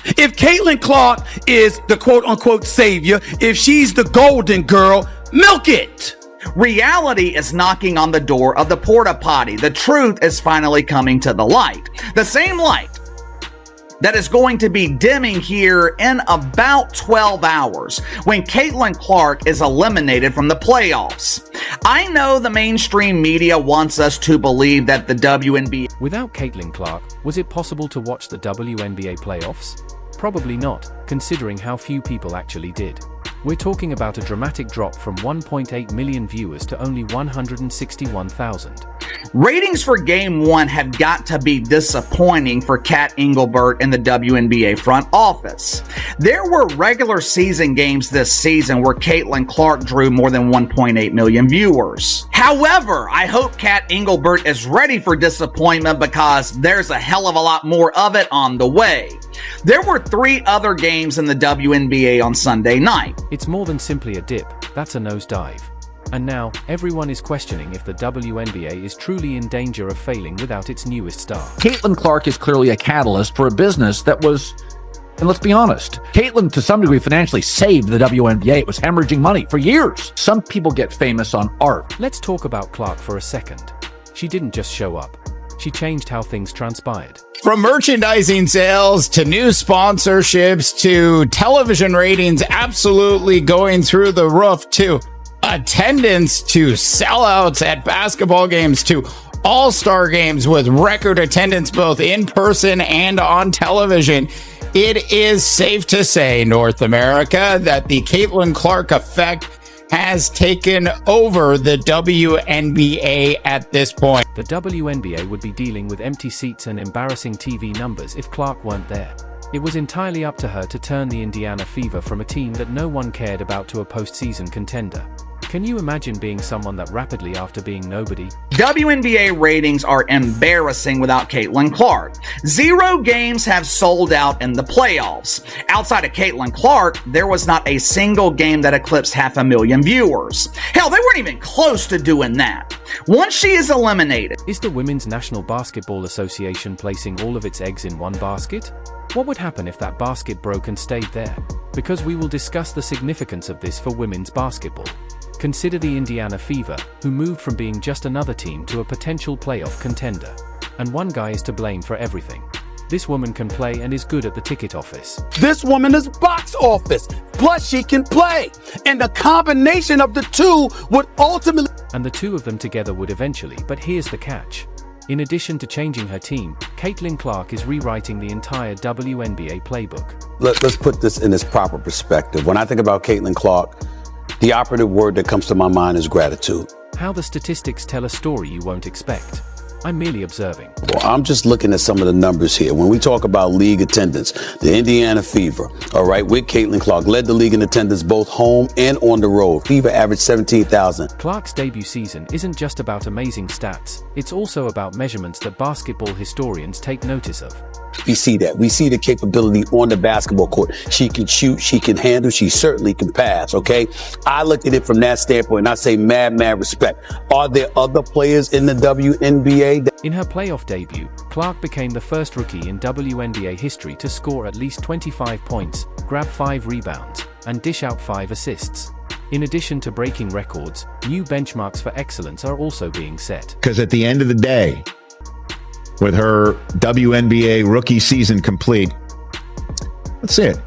If Caitlin Clark is the quote-unquote savior, if she's the golden girl, milk it. Reality is knocking on the door of the porta potty. The truth is finally coming to the light. The same light that is going to be dimming here in about 12 hours when Caitlin Clark is eliminated from the playoffs. I know the mainstream media wants us to believe that the WNBA... Without Caitlin Clark, was it possible to watch the WNBA playoffs? Probably not, considering how few people actually did. We're talking about a dramatic drop from 1.8 million viewers to only 161,000. Ratings for Game 1 have got to be disappointing for Kat Engelbert and the WNBA front office. There were regular season games this season where Caitlin Clark drew more than 1.8 million viewers. However, I hope Kat Engelbert is ready for disappointment because there's a hell of a lot more of it on the way. There were 3 other games in the WNBA on Sunday night. It's more than simply a dip, that's a nosedive. And now, everyone is questioning if the WNBA is truly in danger of failing without its newest star. Caitlin Clark is clearly a catalyst for a business that was, and let's be honest, Caitlin to some degree financially saved the WNBA. It was hemorrhaging money for years. Some people get famous on art. Let's talk about Clark for a second. She didn't just show up. She changed how things transpired. From merchandising sales to new sponsorships to television ratings absolutely going through the roof to attendance to sellouts at basketball games to all-star games with record attendance both in person and on television. It is safe to say, North America, that the Caitlin Clark effect has taken over the WNBA at this point. The WNBA would be dealing with empty seats and embarrassing TV numbers if Clark weren't there. It was entirely up to her to turn the Indiana Fever from a team that no one cared about to a postseason contender. Can you imagine being someone that rapidly after being nobody? WNBA ratings are embarrassing without Caitlin Clark. 0 games have sold out in the playoffs. Outside of Caitlin Clark, there was not a single game that eclipsed 500,000 viewers. Hell, they weren't even close to doing that. Once she is eliminated... Is the Women's National Basketball Association placing all of its eggs in one basket? What would happen if that basket broke and stayed there? Because we will discuss the significance of this for women's basketball. Consider the Indiana Fever, who moved from being just another team to a potential playoff contender. And one guy is to blame for everything. This woman can play and is good at the ticket office. This woman is box office, plus she can play. And the combination of the two would ultimately... And the two of them together would eventually, but here's the catch. In addition to changing her team, Caitlin Clark is rewriting the entire WNBA playbook. Let's put this in its proper perspective. When I think about Caitlin Clark, the operative word that comes to my mind is gratitude. How the statistics tell a story you won't expect. I'm merely observing. Well, I'm just looking at some of the numbers here. When we talk about league attendance, the Indiana Fever, all right, with Caitlin Clark, led the league in attendance both home and on the road. Fever averaged 17,000. Clark's debut season isn't just about amazing stats. It's also about measurements that basketball historians take notice of. We see that. We see the capability on the basketball court. She can shoot, she can handle, she certainly can pass, okay? I look at it from that standpoint and I say mad respect. Are there other players in the WNBA? In her playoff debut, Clark became the first rookie in WNBA history to score at least 25 points, grab 5 rebounds, and dish out 5 assists. In addition to breaking records, new benchmarks for excellence are also being set. Because at the end of the day, with her WNBA rookie season complete, that's it.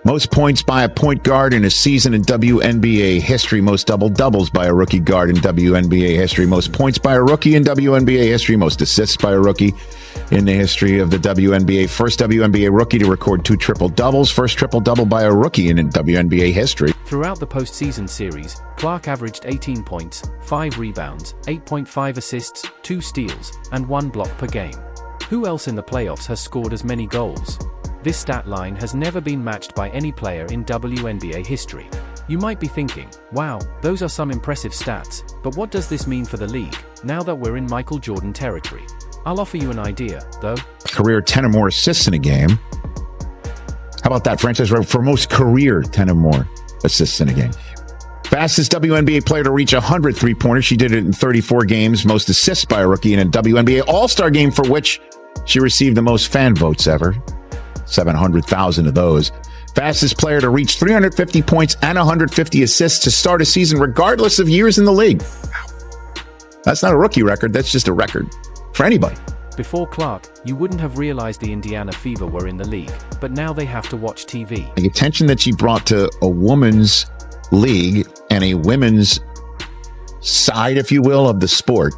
Most points by a point guard in a season in WNBA history. Most double-doubles by a rookie guard in WNBA history. Most points by a rookie in WNBA history. Most assists by a rookie in the history of the WNBA. First WNBA rookie to record 2 triple-doubles. First triple-double by a rookie in WNBA history. Throughout the postseason series, Clark averaged 18 points, 5 rebounds, 8.5 assists, 2 steals, and 1 block per game. Who else in the playoffs has scored as many goals? This stat line has never been matched by any player in WNBA history. You might be thinking, wow, those are some impressive stats, but what does this mean for the league, now that we're in Michael Jordan territory? I'll offer you an idea, though. Career 10 or more assists in a game. How about that franchise record for most career 10 or more assists in a game? Fastest WNBA player to reach 100 three-pointers. She did it in 34 games. Most assists by a rookie in a WNBA All-Star game, for which she received the most fan votes ever. 700,000 of those. Fastest player to reach 350 points and 150 assists to start a season, regardless of years in the league. That's not a rookie record. That's just a record for anybody. Before Clark, you wouldn't have realized the Indiana Fever were in the league, but now they have to watch TV. The attention that she brought to a woman's league and a women's side, if you will, of the sport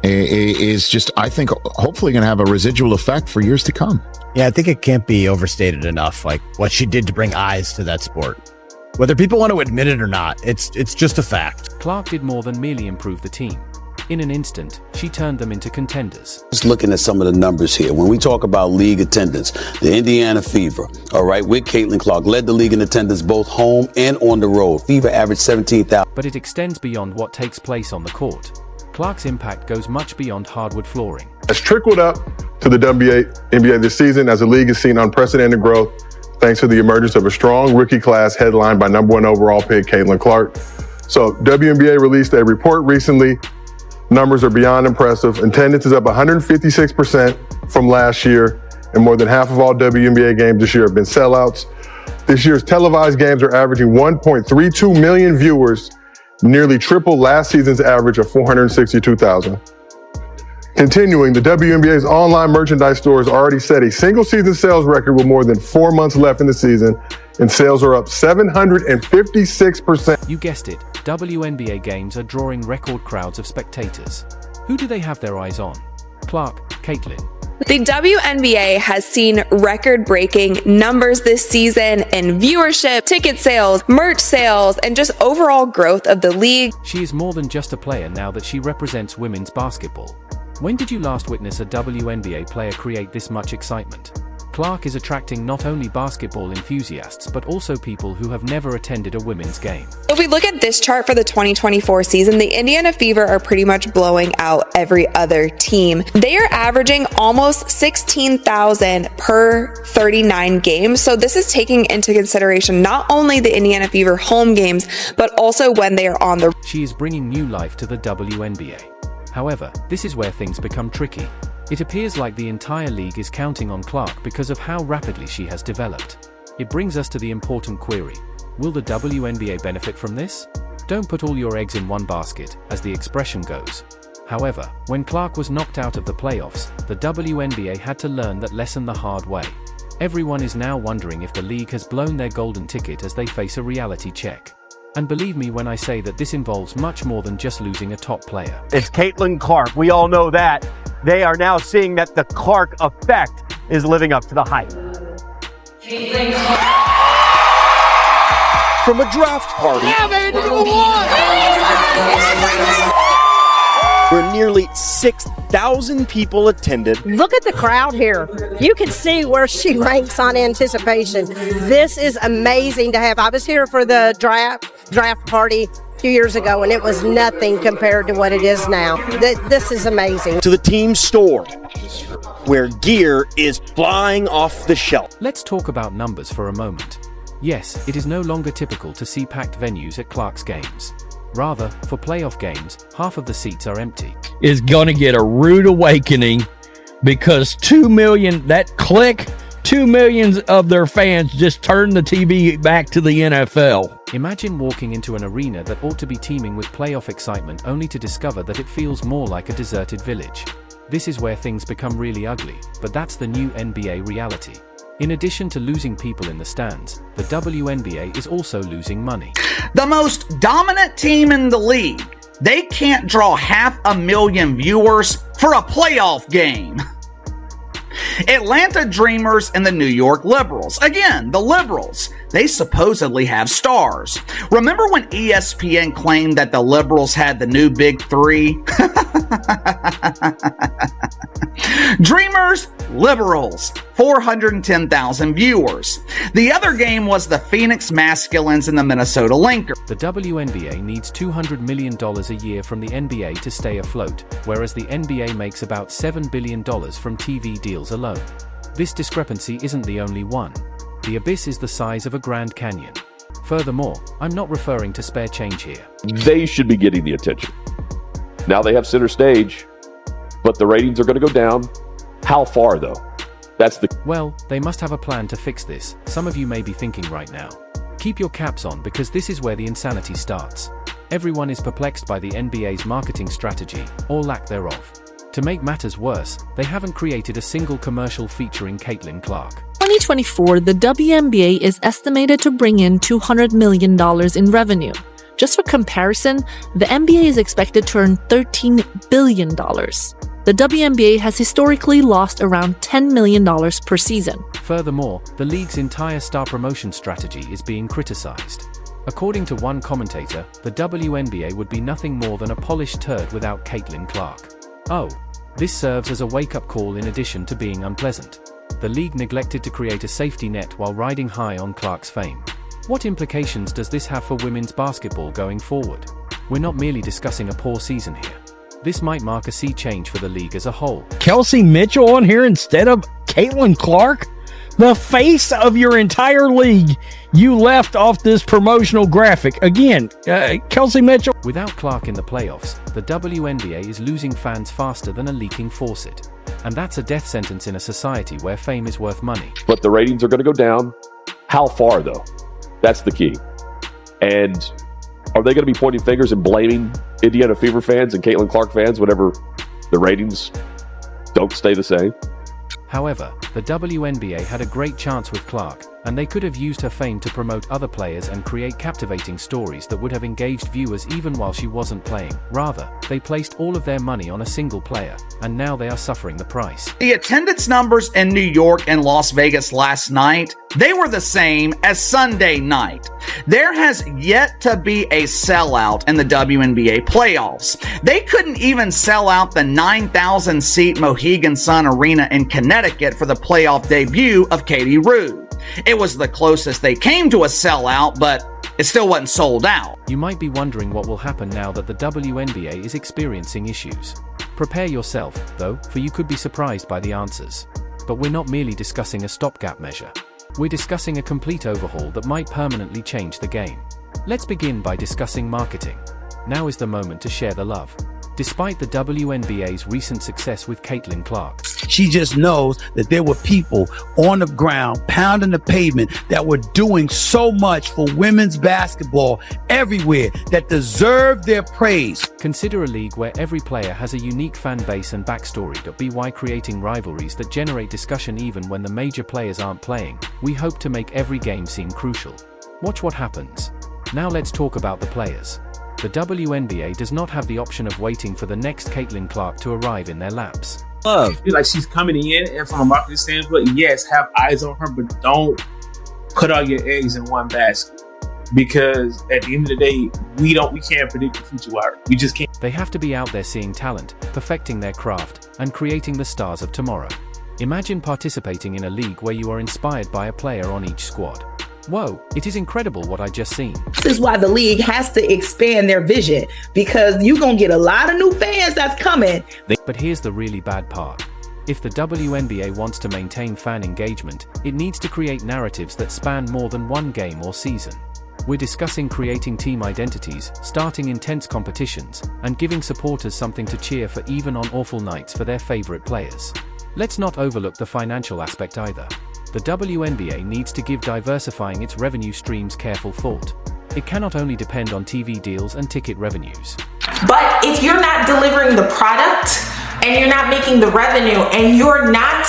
is just, I think, hopefully going to have a residual effect for years to come. Yeah, I think it can't be overstated enough, like what she did to bring eyes to that sport. Whether people want to admit it or not, it's just a fact. Clark did more than merely improve the team. In an instant, she turned them into contenders. Just looking at some of the numbers here. When we talk about league attendance, the Indiana Fever, all right, with Caitlin Clark, led the league in attendance both home and on the road. Fever averaged 17,000. But it extends beyond what takes place on the court. Clark's impact goes much beyond hardwood flooring. Has trickled up to the WNBA this season as the league has seen unprecedented growth thanks to the emergence of a strong rookie class headlined by #1 overall pick Caitlin Clark. So WNBA released a report recently. Numbers are beyond impressive. Attendance is up 156% from last year, and more than half of all WNBA games this year have been sellouts. This year's televised games are averaging 1.32 million viewers, nearly triple last season's average of 462,000. Continuing, the WNBA's online merchandise store has already set a single-season sales record with more than 4 months left in the season, and sales are up 756%. You guessed it, WNBA games are drawing record crowds of spectators. Who do they have their eyes on? Clark, Caitlin. The WNBA has seen record-breaking numbers this season in viewership, ticket sales, merch sales, and just overall growth of the league. She is more than just a player now that she represents women's basketball. When did you last witness a WNBA player create this much excitement? Clark is attracting not only basketball enthusiasts, but also people who have never attended a women's game. If we look at this chart for the 2024 season, the Indiana Fever are pretty much blowing out every other team. They are averaging almost 16,000 per 39 games. So this is taking into consideration not only the Indiana Fever home games, but also when they are on the... She is bringing new life to the WNBA. However, this is where things become tricky. It appears like the entire league is counting on Clark because of how rapidly she has developed. It brings us to the important query. Will the WNBA benefit from this? Don't put all your eggs in one basket, as the expression goes. However, when Clark was knocked out of the playoffs, the WNBA had to learn that lesson the hard way. Everyone is now wondering if the league has blown their golden ticket as they face a reality check. And believe me when I say that this involves much more than just losing a top player. It's Caitlin Clark. We all know that. They are now seeing that the Clark effect is living up to the hype. Caitlin Clark. From a draft party. Yeah, baby, number one! Where nearly 6,000 people attended. Look at the crowd here. You can see where she ranks on anticipation. This is amazing to have. I was here for the draft party a few years ago, and it was nothing compared to what it is now. This is amazing. To the team store, where gear is flying off the shelf. Let's talk about numbers for a moment. Yes, it is no longer typical to see packed venues at Clark's games. Rather, for playoff games, half of the seats are empty. Is going to get a rude awakening because 2 million, that click, 2 million of their fans just turned the TV back to the NFL. Imagine walking into an arena that ought to be teeming with playoff excitement only to discover that it feels more like a deserted village. This is where things become really ugly, but that's the new NBA reality. In addition to losing people in the stands, the WNBA is also losing money. The most dominant team in the league, they can't draw 500,000 viewers for a playoff game. Atlanta Dreamers and the New York Liberals. Again, the Liberals. They supposedly have stars. Remember when ESPN claimed that the Liberals had the new Big Three? Dreamers, Liberals, 410,000 viewers. The other game was the Phoenix Masculines and the Minnesota Lynx. The WNBA needs $200 million a year from the NBA to stay afloat, whereas the NBA makes about $7 billion from TV deals alone. This discrepancy isn't the only one. The abyss is the size of a Grand Canyon. Furthermore, I'm not referring to spare change here. They should be getting the attention. Now they have center stage, but the ratings are going to go down. How far, though? That's the... Well, they must have a plan to fix this, some of you may be thinking right now. Keep your caps on because this is where the insanity starts. Everyone is perplexed by the NBA's marketing strategy, or lack thereof. To make matters worse, they haven't created a single commercial featuring Caitlin Clark. 2024, the WNBA is estimated to bring in $200 million in revenue. Just for comparison, the NBA is expected to earn $13 billion. The WNBA has historically lost around $10 million per season. Furthermore, the league's entire star promotion strategy is being criticized. According to one commentator, the WNBA would be nothing more than a polished turd without Caitlin Clark. Oh, this serves as a wake-up call in addition to being unpleasant. The league neglected to create a safety net while riding high on Clark's fame. What implications does this have for women's basketball going forward? We're not merely discussing a poor season here. This might mark a sea change for the league as a whole. Kelsey Mitchell on here instead of Caitlin Clark? The face of your entire league, you left off this promotional graphic. Again, Kelsey Mitchell. Without Clark in the playoffs, the WNBA is losing fans faster than a leaking faucet. And that's a death sentence in a society where fame is worth money. But the ratings are going to go down. How far, though? That's the key. And are they going to be pointing fingers and blaming Indiana Fever fans and Caitlin Clark fans whenever the ratings don't stay the same? However, the WNBA had a great chance with Clark, and they could have used her fame to promote other players and create captivating stories that would have engaged viewers even while she wasn't playing. Rather, they placed all of their money on a single player, and now they are suffering the price. The attendance numbers in New York and Las Vegas last night, they were the same as Sunday night. There has yet to be a sellout in the WNBA playoffs. They couldn't even sell out the 9,000-seat Mohegan Sun Arena in Connecticut for the playoff debut of Katie Roode. It was the closest they came to a sellout, but it still wasn't sold out. You might be wondering what will happen now that the WNBA is experiencing issues. Prepare yourself, though, for you could be surprised by the answers. But we're not merely discussing a stopgap measure. We're discussing a complete overhaul that might permanently change the game. Let's begin by discussing marketing. Now is the moment to share the love. Despite the WNBA's recent success with Caitlin Clark, she just knows that there were people on the ground pounding the pavement that were doing so much for women's basketball everywhere that deserve their praise. Consider a league where every player has a unique fan base and backstory. By creating rivalries that generate discussion even when the major players aren't playing, we hope to make every game seem crucial. Watch what happens. Now let's talk about the players. The WNBA does not have the option of waiting for the next Caitlin Clark to arrive in their laps. I feel like she's coming in, and from a marketing standpoint, yes, have eyes on her, but don't put all your eggs in one basket. Because at the end of the day, we can't predict the future with her. We just can't. They have to be out there seeing talent, perfecting their craft, and creating the stars of tomorrow. Imagine participating in a league where you are inspired by a player on each squad. Whoa, it is incredible what I just seen. This is why the league has to expand their vision, because you're going to get a lot of new fans that's coming. But here's the really bad part. If the WNBA wants to maintain fan engagement, it needs to create narratives that span more than one game or season. We're discussing creating team identities, starting intense competitions, and giving supporters something to cheer for even on awful nights for their favorite players. Let's not overlook the financial aspect either. The WNBA needs to give diversifying its revenue streams careful thought. It cannot only depend on TV deals and ticket revenues. But if you're not delivering the product and you're not making the revenue and you're not,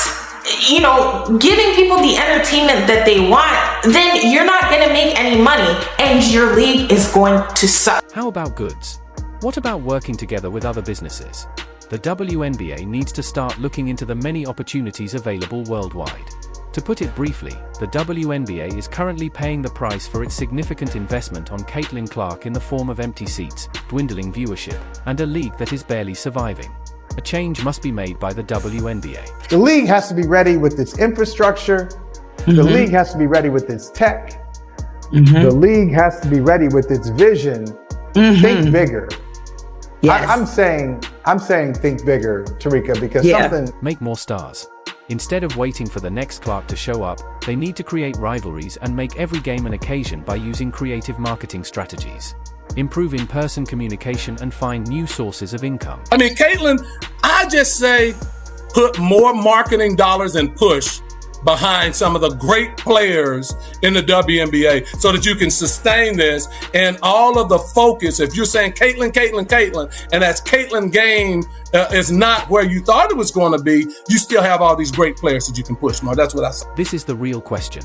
giving people the entertainment that they want, then you're not going to make any money and your league is going to suck. How about goods? What about working together with other businesses? The WNBA needs to start looking into the many opportunities available worldwide. To put it briefly, the WNBA is currently paying the price for its significant investment on Caitlin Clark in the form of empty seats, dwindling viewership, and a league that is barely surviving. A change must be made by the WNBA. The league has to be ready with its infrastructure. The league has to be ready with its tech. The league has to be ready with its vision. Think bigger. Yes. I'm saying think bigger, Tarika, because something. Make more stars. Instead of waiting for the next Clark to show up, they need to create rivalries and make every game an occasion by using creative marketing strategies. Improve in-person communication and find new sources of income. Caitlin, I just say put more marketing dollars and push behind some of the great players in the WNBA so that you can sustain this. And all of the focus, if you're saying Caitlin, and as Caitlin game is not where you thought it was going to be, you still have all these great players that you can push more. That's what I say. This is the real question.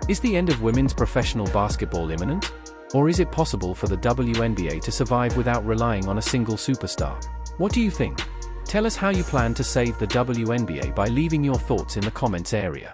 Is the end of women's professional basketball imminent? Or is it possible for the WNBA to survive without relying on a single superstar? What do you think? Tell us how you plan to save the WNBA by leaving your thoughts in the comments area.